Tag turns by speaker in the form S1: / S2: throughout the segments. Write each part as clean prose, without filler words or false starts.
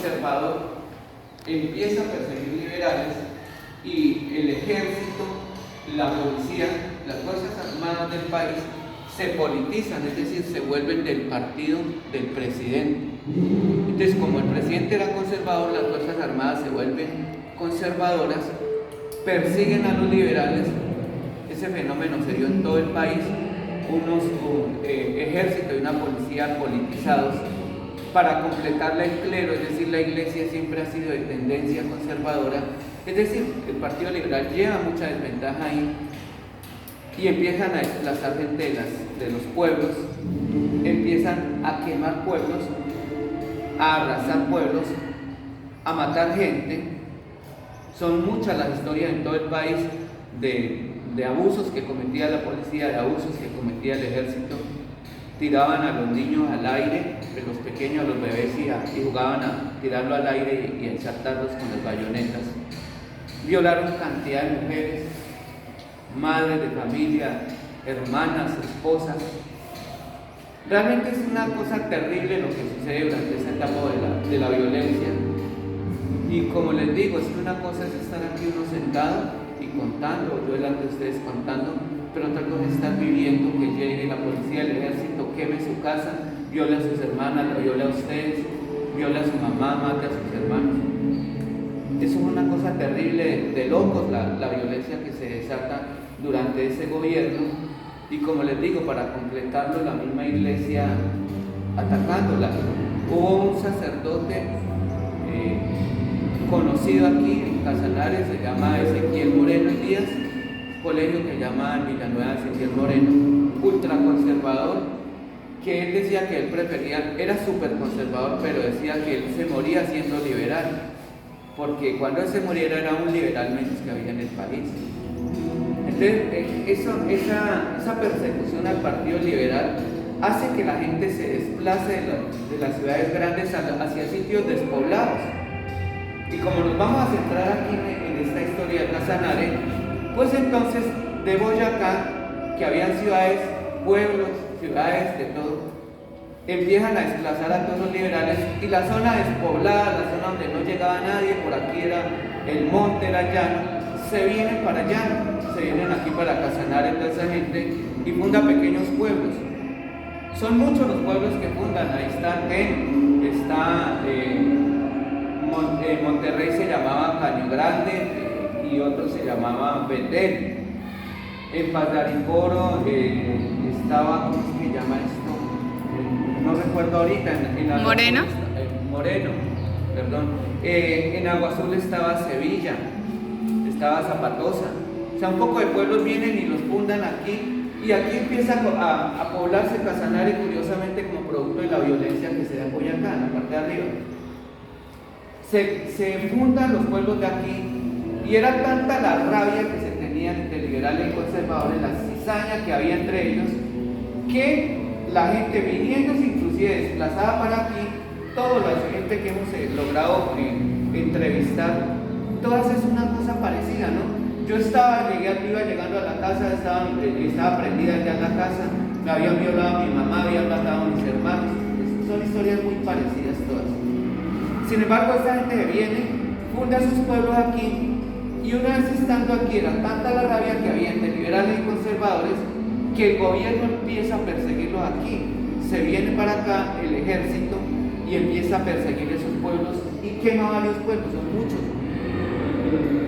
S1: conservador empieza a perseguir liberales y el ejército, la policía, las fuerzas armadas del país se politizan, es decir, se vuelven del partido del presidente. Entonces, como el presidente era conservador, las fuerzas armadas se vuelven conservadoras, persiguen a los liberales. Ese fenómeno se dio en todo el país, unos ejércitos y una policía politizados para completarla el clero, es decir, la iglesia siempre ha sido de tendencia conservadora, es decir, el Partido Liberal lleva mucha desventaja ahí y empiezan a desplazar gente de los pueblos, empiezan a quemar pueblos, a arrasar pueblos, a matar gente. Son muchas las historias en todo el país de abusos que cometía la policía, de abusos que cometía el ejército. Tiraban a los niños al aire, de los pequeños a los bebés, y jugaban a tirarlo al aire y a ensartarlos con las bayonetas. Violaron cantidad de mujeres, madres de familia, hermanas, esposas. Realmente es una cosa terrible lo que sucede durante esa etapa de la violencia. Y como les digo, es que una cosa es estar aquí uno sentado y contando, yo delante de ustedes contando, pero otra cosa es estar viviendo que llegue la policía, el ejército, queme su casa, viole a sus hermanas, lo viole a ustedes, viole a su mamá, mate a sus hermanos. Eso es una cosa terrible de locos, la violencia que se desata durante ese gobierno. Y como les digo, para completarlo, la misma iglesia atacándola. Hubo un sacerdote conocido aquí en Casanares, se llama Ezequiel Moreno Díaz, colegio que llamaban Villanueva Ezequiel Moreno, ultraconservador, que él decía que él prefería, era súper conservador, pero decía que él se moría siendo liberal, porque cuando él se muriera era un liberal menos que había en el país. Entonces, esa persecución al Partido Liberal hace que la gente se desplace de las ciudades grandes hacia sitios despoblados. Y como nos vamos a centrar aquí en esta historia de Casanare, pues entonces de Boyacá, que habían ciudades, pueblos, ciudades de todo, empiezan a desplazar a todos los liberales, y la zona despoblada, la zona donde no llegaba nadie, por aquí era el monte, era llano, se vienen para llano, se vienen aquí para Casanare toda esa gente y funda pequeños pueblos. Son muchos los pueblos que fundan, ahí está Monterrey se llamaba Caño Grande y otro se llamaba Betel. En Padaricoro estaba, ¿cómo se llama esto? No recuerdo ahorita.
S2: Moreno.
S1: Moreno, perdón. En Agua Azul estaba Sevilla, estaba Zapatosa. O sea, un poco de pueblos vienen y los fundan aquí, y aquí empieza a poblarse Casanare, curiosamente como producto de la violencia que se da en Boyacá, en la parte de arriba. Se fundan los pueblos de aquí, y era tanta la rabia que se tenía entre liberales y conservadores, la cizaña que había entre ellos, que la gente viniéndose inclusive desplazada para aquí, toda la gente que hemos logrado entrevistar, todas es una cosa parecida, ¿no? Yo iba llegando a la casa, estaba prendida ya en la casa, me habían violado a mi mamá, habían matado a mis hermanos. Son historias muy parecidas todas. Sin embargo, esta gente viene, funda sus pueblos aquí, y una vez estando aquí era tanta la rabia que había entre liberales y conservadores que el gobierno empieza a perseguirlos aquí. Se viene para acá el ejército y empieza a perseguir esos pueblos y quema varios pueblos, son muchos.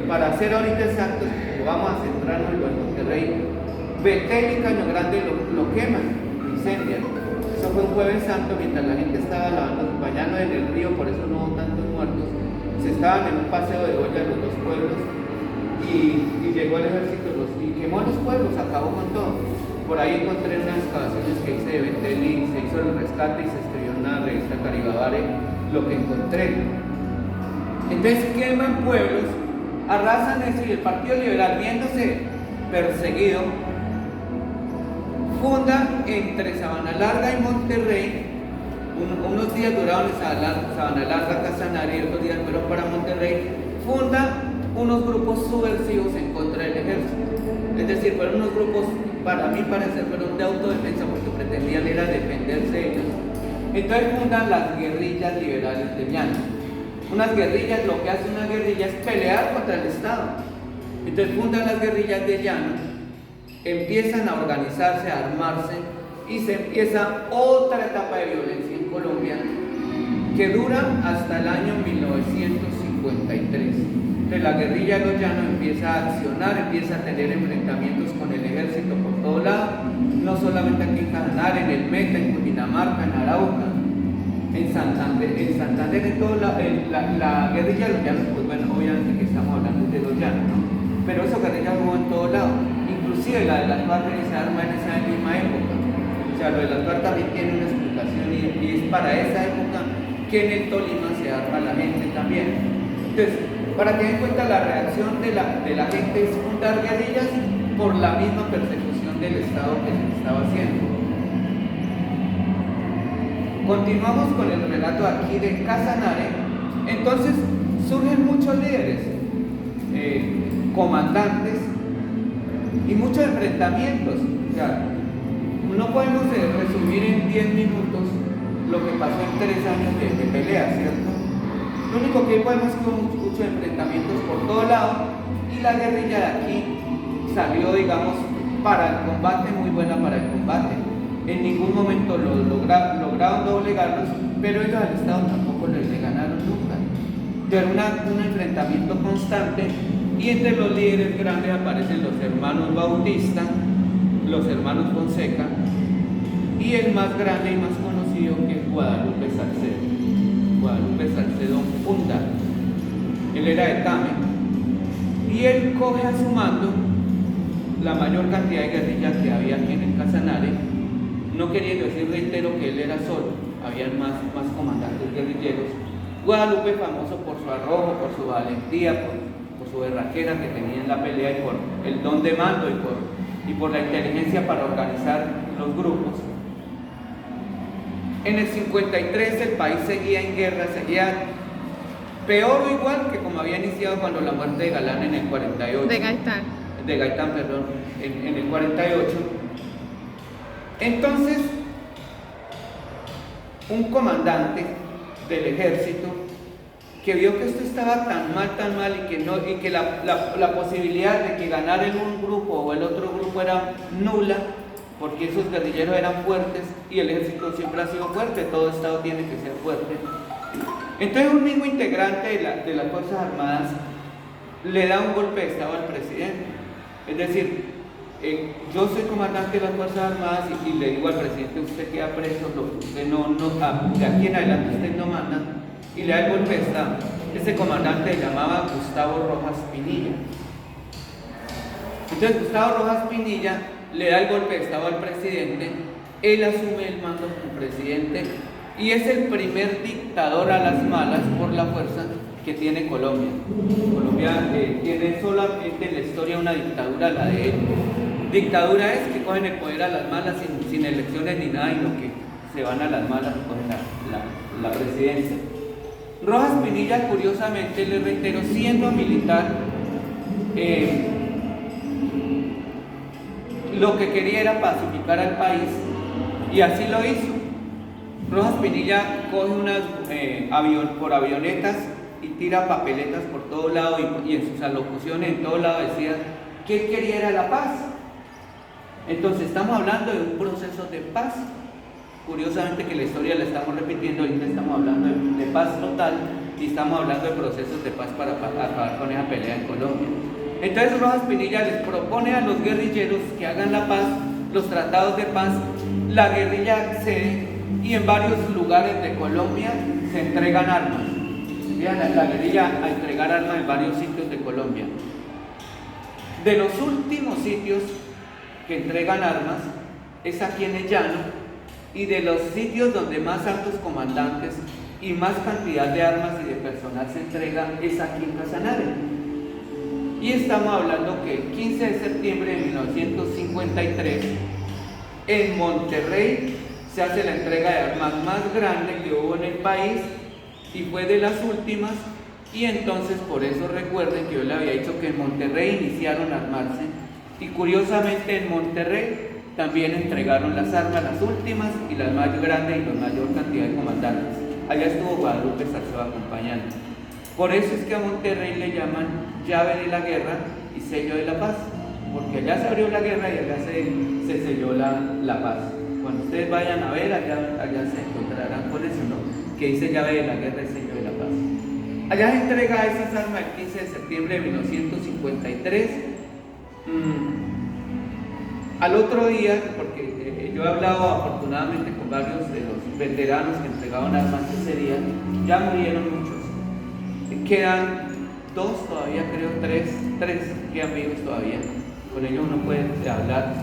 S1: Para ser ahorita exactos, vamos a centrarnos en lo de Monterrey, Betel y Caño Grande lo queman, lo incendian. Eso fue un Jueves Santo, mientras la gente estaba bañando en el río, por eso no hubo tantos muertos. Se estaban en un paseo de olla en los dos pueblos y llegó el ejército y quemó los pueblos, acabó con todo. Por ahí encontré unas excavaciones que hice de Betel y se hizo el rescate y se escribió en una revista Caribabare lo que encontré. Entonces queman pueblos, arrasan eso, y el Partido Liberal, viéndose perseguido, funda entre Sabana Larga y Monterrey. Unos días duraron en Sabana Larga, Casanare, y otros días fueron para Monterrey. Funda unos grupos subversivos en contra del ejército. Es decir, fueron unos grupos, para mí parecer, fueron de autodefensa, porque pretendían era defenderse ellos. Entonces fundan las guerrillas liberales de Llano. Unas guerrillas, lo que hace una guerrilla es pelear contra el Estado. Entonces fundan las guerrillas de llano, empiezan a organizarse, a armarse, y se empieza otra etapa de violencia en Colombia que dura hasta el año 1953. Entonces la guerrilla de los llanos empieza a accionar, empieza a tener enfrentamientos con el ejército por todo lado, no solamente aquí en Casanare, en el Meta, en Cundinamarca, en Arauca, en Santander, en todo la guerrilla de los llanos, pues bueno, obviamente que estamos hablando de los llanos, ¿no? Pero esa guerrilla hubo en todo lado, inclusive la de las FARC se arma en esa misma época. O sea, lo de las FARC también tiene una explicación y es para esa época que en el Tolima se arma la gente también. Entonces, para que den cuenta, la reacción de la gente es fundar guerrillas por la misma persecución del Estado que se estaba haciendo. Continuamos con el relato aquí de Casanare. Entonces surgen muchos líderes, comandantes y muchos enfrentamientos. O sea, no podemos resumir en 10 minutos lo que pasó en 3 años de pelea, ¿cierto? Lo único que podemos es que hubo muchos enfrentamientos por todo lado y la guerrilla de aquí salió, digamos, para el combate, muy buena para el combate. En ningún momento lograron doblegarlos, pero ellos al Estado tampoco le ganaron nunca. Era un enfrentamiento constante y entre los líderes grandes aparecen los hermanos Bautista, los hermanos Fonseca y el más grande y más conocido que es Guadalupe Salcedo. Guadalupe Salcedo funda. Él era de Tame y él coge a su mando la mayor cantidad de guerrillas que había aquí en el Casanare, no queriendo decir, reitero, que él era solo, habían más comandantes guerrilleros. Guadalupe, famoso por su arrojo, por su valentía, por su berraquera que tenía en la pelea y por el don de mando y por la inteligencia para organizar los grupos. En el 53 el país seguía en guerra, seguía peor o igual que como había iniciado cuando la muerte de Galán en el 48. De Gaitán, perdón, en el 48. Entonces, un comandante del ejército que vio que esto estaba tan mal y que la posibilidad de que ganara el un grupo o el otro grupo era nula, porque esos guerrilleros eran fuertes y el ejército siempre ha sido fuerte, todo Estado tiene que ser fuerte. Entonces un mismo integrante de las Fuerzas Armadas le da un golpe de Estado al presidente. Es decir, yo soy comandante de las Fuerzas Armadas y le digo al presidente, usted queda preso, usted de aquí en adelante usted no manda, y le da el golpe de Estado. Ese comandante se llamaba Gustavo Rojas Pinilla. Entonces Gustavo Rojas Pinilla le da el golpe de Estado al presidente, él asume el mando como presidente y es el primer dictador a las malas por la fuerza que tiene Colombia. Colombia tiene solamente en la historia una dictadura, la de él. Dictadura es que cogen el poder a las malas sin elecciones ni nada, y lo que se van a las malas cogen la presidencia. Rojas Pinilla, curiosamente, le reitero, siendo militar, lo que quería era pacificar al país y así lo hizo. Rojas Pinilla coge unas por avionetas y tira papeletas por todo lado y en sus alocuciones en todo lado decía que él quería era la paz. Entonces estamos hablando de un proceso de paz. Curiosamente que la historia la estamos repitiendo, ahorita estamos hablando de paz total y estamos hablando de procesos de paz para acabar con esa pelea en Colombia. Entonces Rojas Pinilla les propone a los guerrilleros que hagan la paz, los tratados de paz, la guerrilla accede y en varios lugares de Colombia se entregan armas. Vean, la guerrilla a entregar armas en varios sitios de Colombia. De los últimos sitios que entregan armas es aquí en el llano, y de los sitios donde más altos comandantes y más cantidad de armas y de personal se entrega es aquí en Casanare. Y estamos hablando que el 15 de septiembre de 1953 en Monterrey se hace la entrega de armas más grande que hubo en el país y fue de las últimas, y entonces por eso recuerden que yo le había dicho que en Monterrey iniciaron a armarse y curiosamente en Monterrey también entregaron las armas, las últimas y las más grandes y la mayor cantidad de comandantes. allá estuvo Guadalupe Sarceo acompañando. Por eso es que a Monterrey le llaman llave de la guerra y sello de la paz, porque allá se abrió la guerra y allá se selló la paz. Cuando ustedes vayan a ver, allá se encontrarán con eso, ¿no? Que dice llave de la guerra y sello de la paz. Allá se entrega esas armas el 15 de septiembre de 1953. Al otro día, porque yo he hablado afortunadamente con varios de los veteranos que entregaban armas ese día, ya murieron muchos. Quedan dos todavía, creo, tres quedan vivos todavía. Con ellos uno puede hablar.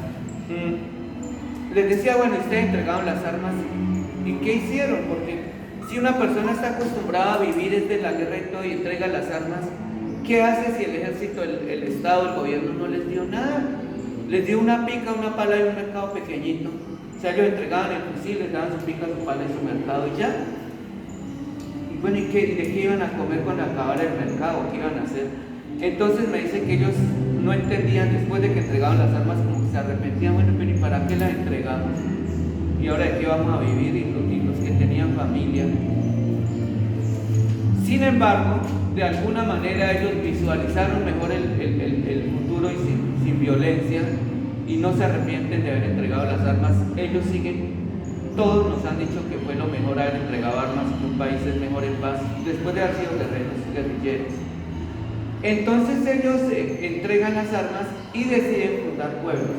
S1: Les decía, bueno, ustedes entregaron las armas, ¿y qué hicieron? Porque si una persona está acostumbrada a vivir desde la guerra y todo y entrega las armas, ¿qué hace si el ejército, el Estado, el gobierno no les dio nada? Les dio una pica, una pala y un mercado pequeñito. O sea, ellos entregaban el fusil, les daban su pica, su pala y su mercado y ya. Y bueno, ¿y de qué iban a comer cuando acabara el mercado? ¿Qué iban a hacer? Entonces me dice que ellos no entendían, después de que entregaban las armas, como que se arrepentían. Bueno, pero ¿y para qué las entregamos? ¿Y ahora de qué vamos a vivir? Y los que tenían familia. Sin embargo, de alguna manera ellos visualizaron mejor el futuro y sin violencia, y no se arrepienten de haber entregado las armas. Ellos siguen, todos nos han dicho que fue lo mejor haber entregado armas, que un país es mejor en paz, después de haber sido guerrilleros. Entonces ellos entregan las armas y deciden fundar pueblos.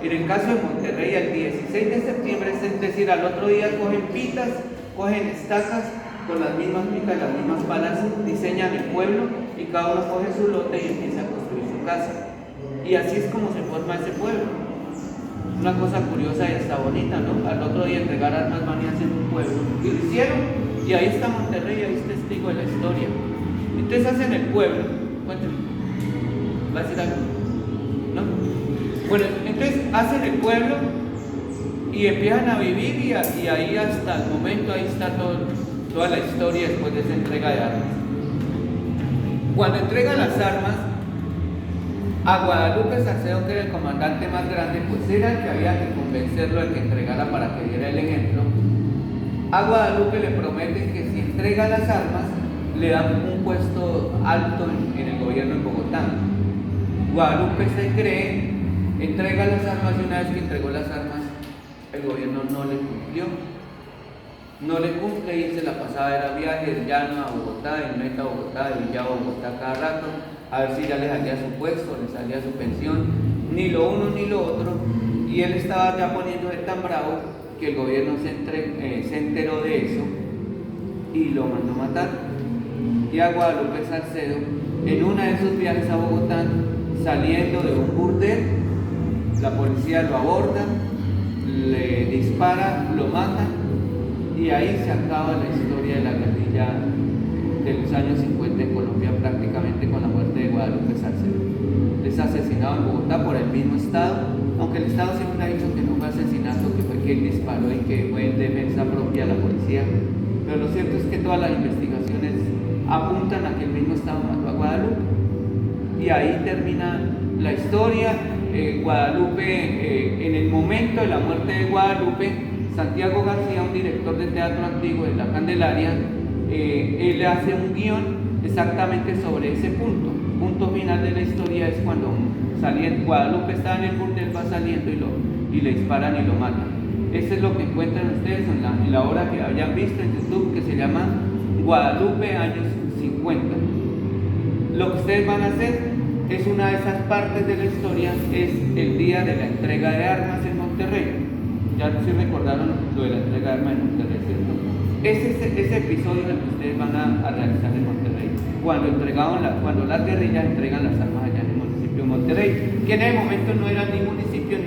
S1: En el caso de Monterrey, el 16 de septiembre, es decir, al otro día cogen pitas, cogen estacas, con las mismas picas, las mismas palas, diseñan el pueblo y cada uno coge su lote y empieza a construir su casa. Y así es como se forma ese pueblo. Una cosa curiosa y está bonita, ¿no? Al otro día entregar armas van y hacen un pueblo. Y lo hicieron. Y ahí está Monterrey, ahí es testigo de la historia. Entonces hacen el pueblo. Cuéntame. ¿Va a decir algo? ¿No? Bueno, entonces hacen el pueblo y empiezan a vivir y ahí hasta el momento, ahí está toda la historia después de esa entrega de armas. Cuando entregan las armas, a Guadalupe Sarceo, que era el comandante más grande, pues era el que había que convencerlo de que entregara para que diera el ejemplo. A Guadalupe le prometen que si entrega las armas, le dan un puesto alto en el gobierno en Bogotá. Guadalupe se cree, entrega las armas y una vez que entregó las armas, el gobierno no le cumplió. No le cumple y se la pasaba, era viaje del llano a Bogotá, del Meta a Bogotá, de Villa a Bogotá cada rato, a ver si ya le salía su puesto, le salía su pensión, ni lo uno ni lo otro, y él estaba ya poniéndose tan bravo que el gobierno se enteró de eso y lo mandó matar. Y a Guadalupe Sarceo, en uno de esos viajes a Bogotá, saliendo de un burdel, la policía lo aborda, le dispara, lo mata, y ahí se acaba la historia de la guerrilla de los años 50 en Colombia, prácticamente con la muerte de Guadalupe Sarceo. Es asesinado en Bogotá por el mismo Estado, aunque el Estado siempre ha dicho que no fue asesinato, que fue que él disparó y que fue en defensa propia de la policía. Pero lo cierto es que todas las investigaciones apuntan a que el mismo Estado mató a Guadalupe. Y ahí termina la historia. Guadalupe, en el momento de la muerte de Guadalupe, Santiago García, un director de teatro antiguo de La Candelaria, él hace un guión exactamente sobre ese punto. Punto final de la historia es cuando Guadalupe está en el burdel, va saliendo y le disparan y lo matan. Eso es lo que encuentran ustedes en la obra que hayan visto en YouTube, que se llama Guadalupe años 50. Lo que ustedes van a hacer es una de esas partes de la historia, es el día de la entrega de armas en Monterrey. Ya sí recordaron lo de la entrega de armas en Monterrey, ¿cierto? Ese episodio en el que ustedes van a realizar en Monterrey, cuando las guerrillas entregan las armas allá en el municipio de Monterrey, que en ese momento no era ni municipio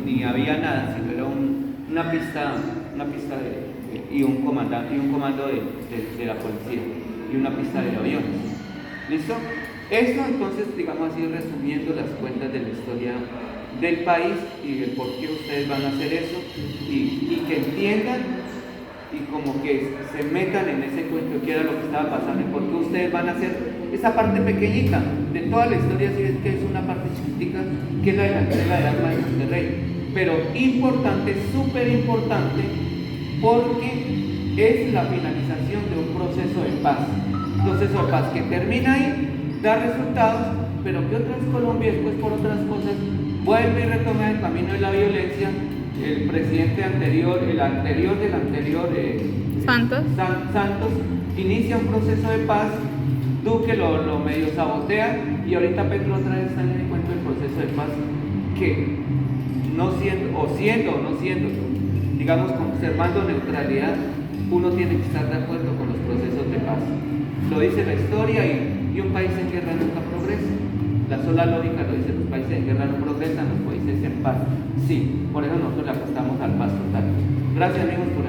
S1: ni había nada, sino era una pista y un comando de la policía y una pista de aviones. ¿Listo? Esto entonces, digamos así, resumiendo las cuentas de la historia del país y el por qué ustedes van a hacer eso y que entiendan y como que se metan en ese cuento que era lo que estaba pasando y por qué ustedes van a hacer esa parte pequeñita de toda la historia, si es que es una parte chiquitica, que es la de la entrega de armas de Monterrey, pero importante, súper importante, porque es la finalización de un proceso de paz. Proceso de paz que termina ahí, da resultados, pero que otras Colombia después por otras cosas vuelve y retoma el camino de la violencia. El presidente anterior, el anterior del anterior, Santos, inicia un proceso de paz, Duque lo medio sabotea y ahorita Petro otra vez está en el cuento del proceso de paz que no siendo o no siendo, digamos conservando neutralidad, uno tiene que estar de acuerdo con los procesos de paz. Lo dice la historia y un país en guerra nunca progresa. La sola lógica lo dice, los países en guerra no progresan, los países en paz sí. Por eso nosotros le apostamos al paz total. Gracias amigos por